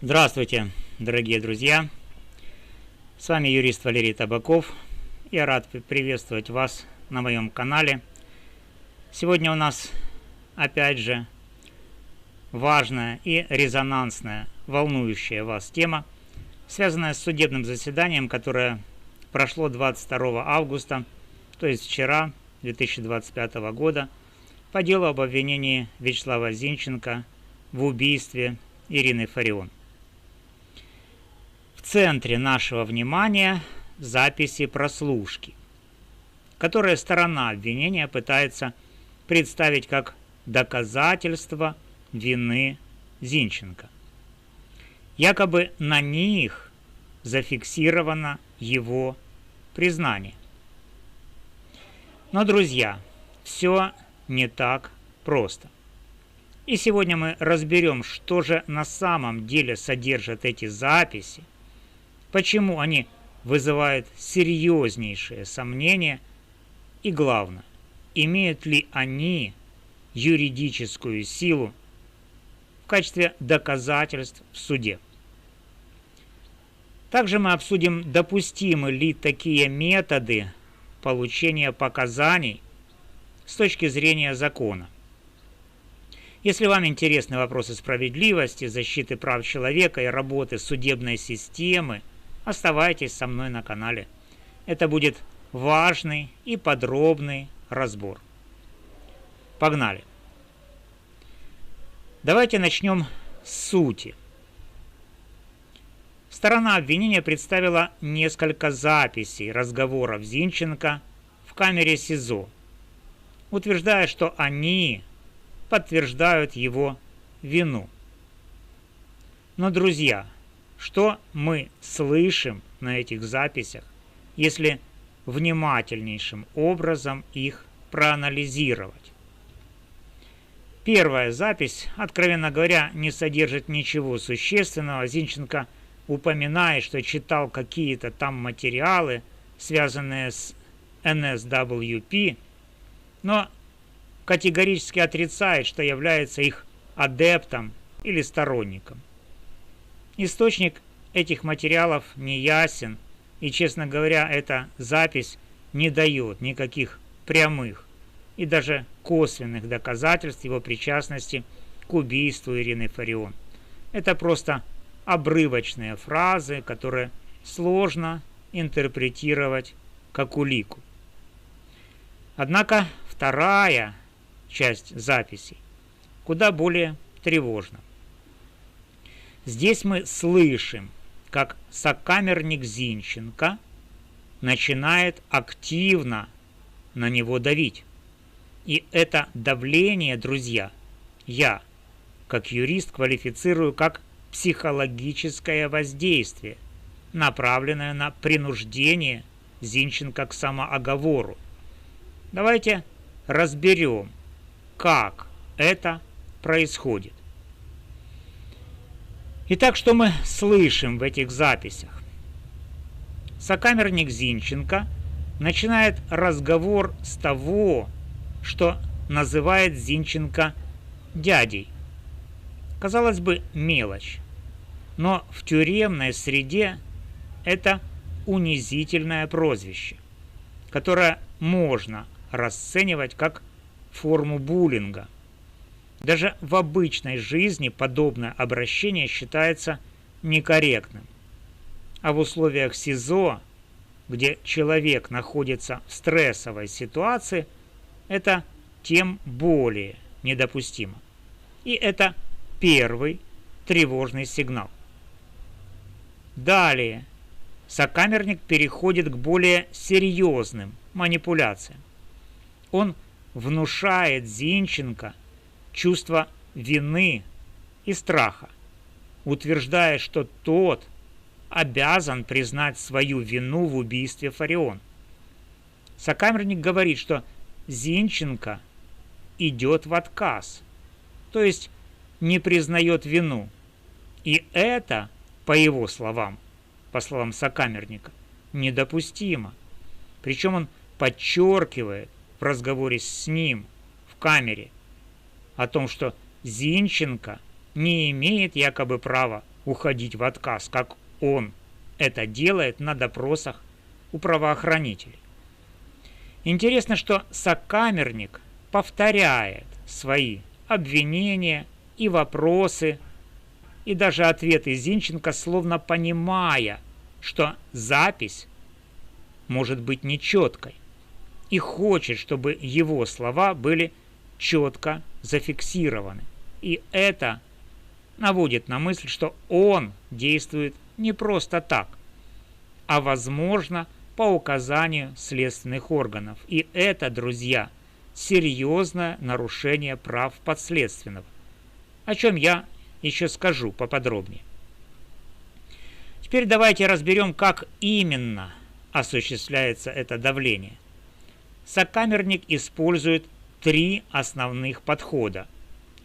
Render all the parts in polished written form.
Здравствуйте, дорогие друзья! С вами юрист Валерий Табаков. Я рад приветствовать вас на моем канале. Сегодня у нас, опять же, важная и резонансная, волнующая вас тема, связанная с судебным заседанием, которое прошло 22 августа, то есть вчера, 2025 года, по делу об обвинении Вячеслава Зинченко в убийстве Ирины Фарион. В центре нашего внимания записи прослушки, которые сторона обвинения пытается представить как доказательство вины Зинченко. Якобы на них зафиксировано его признание. Но, друзья, все не так просто. И сегодня мы разберем, что же на самом деле содержат эти записи, почему они вызывают серьезнейшие сомнения и, главное, имеют ли они юридическую силу в качестве доказательств в суде. Также мы обсудим, допустимы ли такие методы получения показаний с точки зрения закона. Если вам интересны вопросы справедливости, защиты прав человека и работы судебной системы, оставайтесь со мной на канале. Это будет важный и подробный разбор. Погнали! Давайте начнем с сути. Сторона обвинения представила несколько записей разговоров Зинченко в камере СИЗО, утверждая, что они подтверждают его вину. Но, друзья, что мы слышим на этих записях, если внимательнейшим образом их проанализировать? Первая запись, откровенно говоря, не содержит ничего существенного. Зинченко упоминает, что читал какие-то там материалы, связанные с НСВП, но категорически отрицает, что является их адептом или сторонником. Источник этих материалов не ясен, и, честно говоря, эта запись не дает никаких прямых и даже косвенных доказательств его причастности к убийству Ирины Фарион. Это просто обрывочные фразы, которые сложно интерпретировать как улику. Однако вторая часть записей куда более тревожна. Здесь мы слышим, как сокамерник Зинченко начинает активно на него давить. И это давление, друзья, я, как юрист, квалифицирую как психологическое воздействие, направленное на принуждение Зинченко к самооговору. Давайте разберем, как это происходит. Итак, что мы слышим в этих записях? Сокамерник Зинченко начинает разговор с того, что называет Зинченко дядей. Казалось бы, мелочь, но в тюремной среде это унизительное прозвище, которое можно расценивать как форму буллинга. Даже в обычной жизни подобное обращение считается некорректным. А в условиях СИЗО, где человек находится в стрессовой ситуации, это тем более недопустимо. И это первый тревожный сигнал. Далее сокамерник переходит к более серьезным манипуляциям. Он внушает Зинченко чувство вины и страха, утверждая, что тот обязан признать свою вину в убийстве Фарион. Сокамерник говорит, что Зинченко идет в отказ, то есть не признает вину. И это, по его словам, по словам сокамерника, недопустимо. Причем он подчеркивает в разговоре с ним в камере о том, что Зинченко не имеет якобы права уходить в отказ, как он это делает на допросах у правоохранителей. Интересно, что сокамерник повторяет свои обвинения и вопросы, и даже ответы Зинченко, словно понимая, что запись может быть нечеткой, и хочет, чтобы его слова были четко зафиксированы. И это наводит на мысль, что он действует не просто так, а, возможно, по указанию следственных органов. И это, друзья, серьезное нарушение прав подследственного, о чем я еще скажу поподробнее. Теперь давайте разберем, как именно осуществляется это давление. Сокамерник использует 3 основных подхода,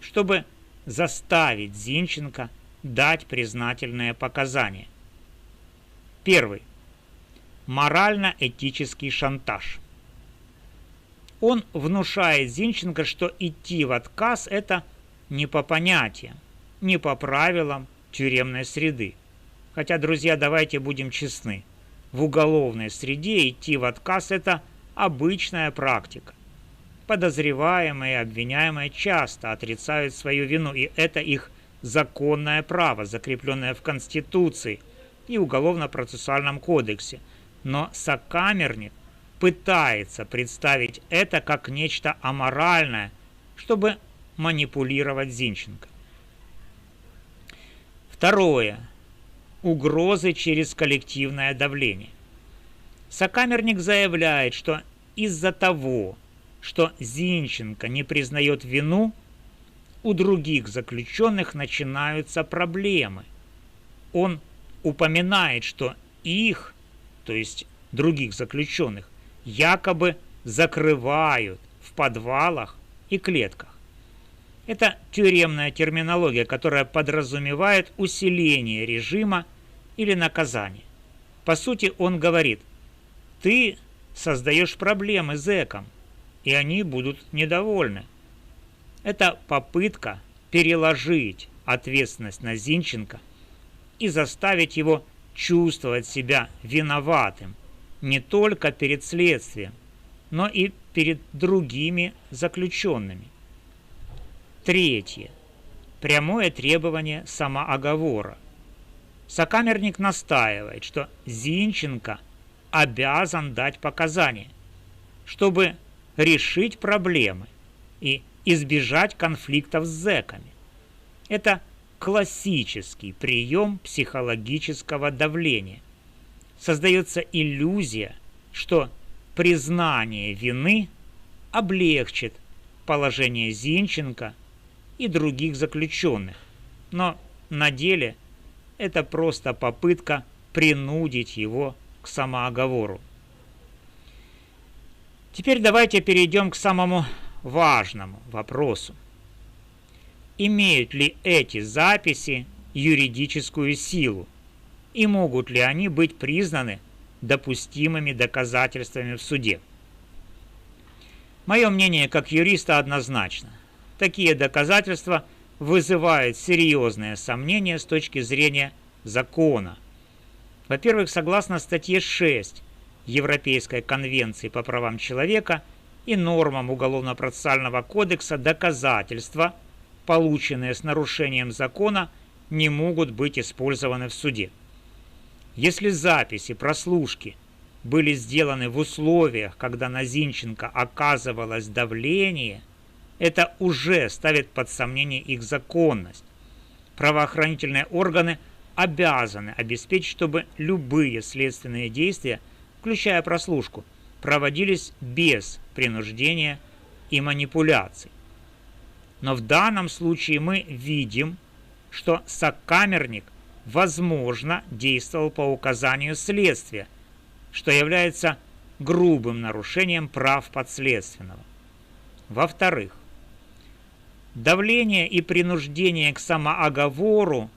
чтобы заставить Зинченко дать признательные показания. Первый. Морально-этический шантаж. Он внушает Зинченко, что идти в отказ – это не по понятиям, не по правилам тюремной среды. Хотя, друзья, давайте будем честны. В уголовной среде идти в отказ – это обычная практика. Подозреваемые и обвиняемые часто отрицают свою вину, и это их законное право, закрепленное в Конституции и Уголовно-процессуальном кодексе. Но сокамерник пытается представить это как нечто аморальное, чтобы манипулировать Зинченко. Второе. Угрозы через коллективное давление. Сокамерник заявляет, что из-за того, что Зинченко не признает вину, у других заключенных начинаются проблемы. Он упоминает, что их, то есть других заключенных, якобы закрывают в подвалах и клетках. Это тюремная терминология, которая подразумевает усиление режима или наказания. По сути, он говорит: ты создаешь проблемы зэкам, и они будут недовольны. Это попытка переложить ответственность на Зинченко и заставить его чувствовать себя виноватым не только перед следствием, но и перед другими заключенными. Третье. Прямое требование самооговора. Сокамерник настаивает, что Зинченко обязан дать показания, чтобы решить проблемы и избежать конфликтов с зэками. Это классический прием психологического давления. Создается иллюзия, что признание вины облегчит положение Зинченко и других заключенных, но на деле это просто попытка принудить его к самооговору. Теперь давайте перейдем к самому важному вопросу. Имеют ли эти записи юридическую силу и могут ли они быть признаны допустимыми доказательствами в суде? Мое мнение как юриста однозначно. Такие доказательства вызывают серьезные сомнения с точки зрения закона. Во-первых, согласно статье 6 Европейской конвенции по правам человека и нормам Уголовно-процессуального кодекса, доказательства, полученные с нарушением закона, не могут быть использованы в суде. Если записи прослушки были сделаны в условиях, когда на Зинченко оказывалось давление, это уже ставит под сомнение их законность. Правоохранительные органы обязаны обеспечить, чтобы любые следственные действия, включая прослушку, проводились без принуждения и манипуляций. Но в данном случае мы видим, что сокамерник, возможно, действовал по указанию следствия, что является грубым нарушением прав подследственного. Во-вторых, давление и принуждение к самооговору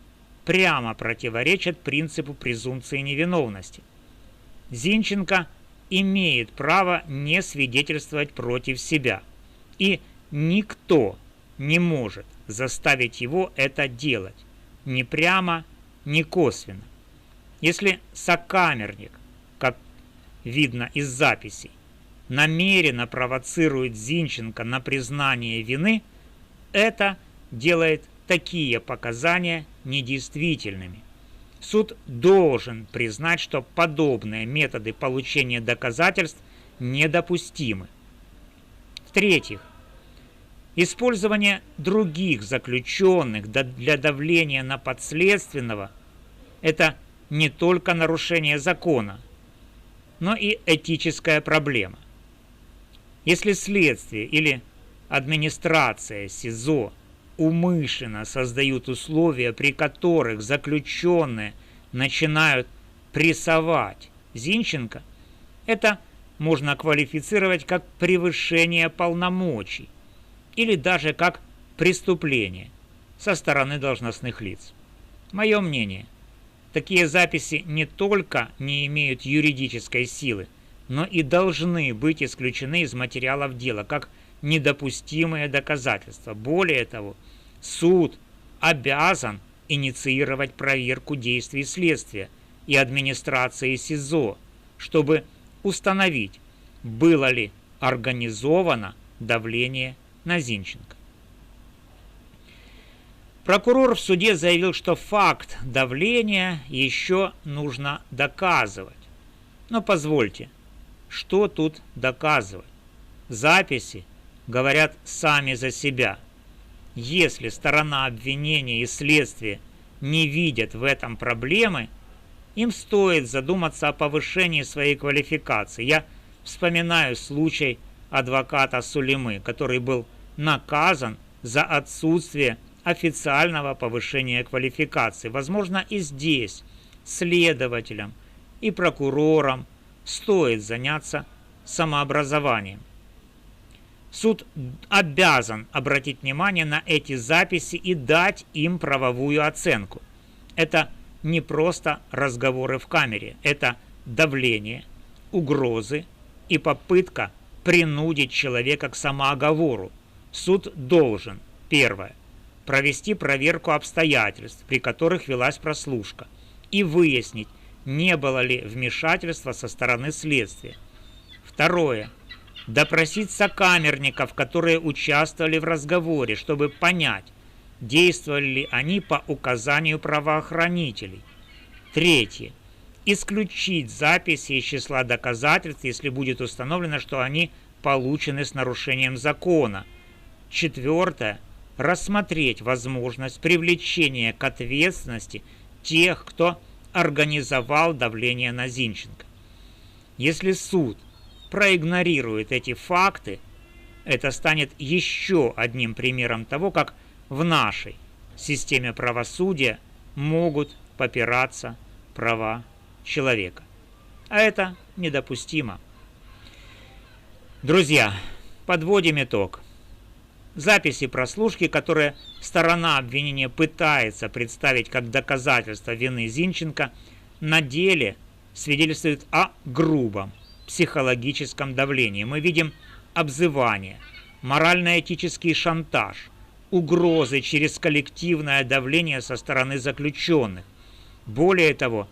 прямо противоречат принципу презумпции невиновности. Зинченко имеет право не свидетельствовать против себя, и никто не может заставить его это делать ни прямо, не косвенно. Если сокамерник, как видно из записей, намеренно провоцирует Зинченко на признание вины, это делает такие показания недействительными. Суд должен признать, что подобные методы получения доказательств недопустимы. В-третьих, использование других заключенных для давления на подследственного – это не только нарушение закона, но и этическая проблема. Если следствие или администрация СИЗО умышленно создают условия, при которых заключенные начинают прессовать Зинченко, это можно квалифицировать как превышение полномочий или даже как преступление со стороны должностных лиц. Мое мнение, такие записи не только не имеют юридической силы, но и должны быть исключены из материалов дела как недопустимые доказательства. Более того, суд обязан инициировать проверку действий следствия и администрации СИЗО, чтобы установить, было ли организовано давление на Зинченко. Прокурор в суде заявил, что факт давления еще нужно доказывать. Но позвольте, что тут доказывать? Записи говорят сами за себя. Если сторона обвинения и следствия не видят в этом проблемы, им стоит задуматься о повышении своей квалификации. Я вспоминаю случай адвоката Сулеймы, который был наказан за отсутствие официального повышения квалификации. Возможно, и здесь следователям и прокурорам стоит заняться самообразованием. Суд обязан обратить внимание на эти записи и дать им правовую оценку. Это не просто разговоры в камере, это давление, угрозы и попытка принудить человека к самооговору. Суд должен, первое, провести проверку обстоятельств, при которых велась прослушка, и выяснить, не было ли вмешательства со стороны следствия. Второе, допросить сокамерников, которые участвовали в разговоре, чтобы понять, действовали ли они по указанию правоохранителей. Третье. Исключить записи из числа доказательств, если будет установлено, что они получены с нарушением закона. Четвертое. Рассмотреть возможность привлечения к ответственности тех, кто организовал давление на Зинченко. Если суд проигнорирует эти факты, это станет еще одним примером того, как в нашей системе правосудия могут попираться права человека. А это недопустимо. Друзья, подводим итог. Записи прослушки, которые сторона обвинения пытается представить как доказательство вины Зинченко, на деле свидетельствуют о грубом психологическом давлении. Мы видим обзывание, морально-этический шантаж, угрозы через коллективное давление со стороны заключенных. Более того,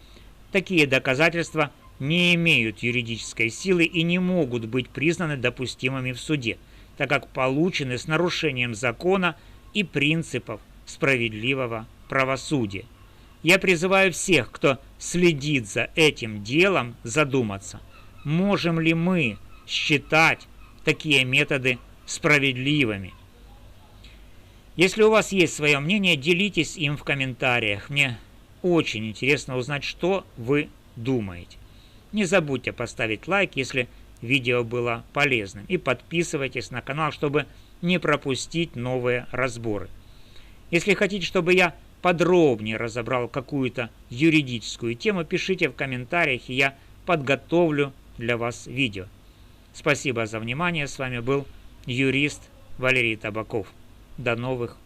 такие доказательства не имеют юридической силы и не могут быть признаны допустимыми в суде, так как получены с нарушением закона и принципов справедливого правосудия. Я призываю всех, кто следит за этим делом, задуматься, можем ли мы считать такие методы справедливыми. Если у вас есть свое мнение, делитесь им в комментариях. Мне очень интересно узнать, что вы думаете. Не забудьте поставить лайк, если видео было полезным. И подписывайтесь на канал, чтобы не пропустить новые разборы. Если хотите, чтобы я подробнее разобрал какую-то юридическую тему, пишите в комментариях, и я подготовлю для вас видео. Спасибо за внимание. С вами был юрист Валерий Табаков. До новых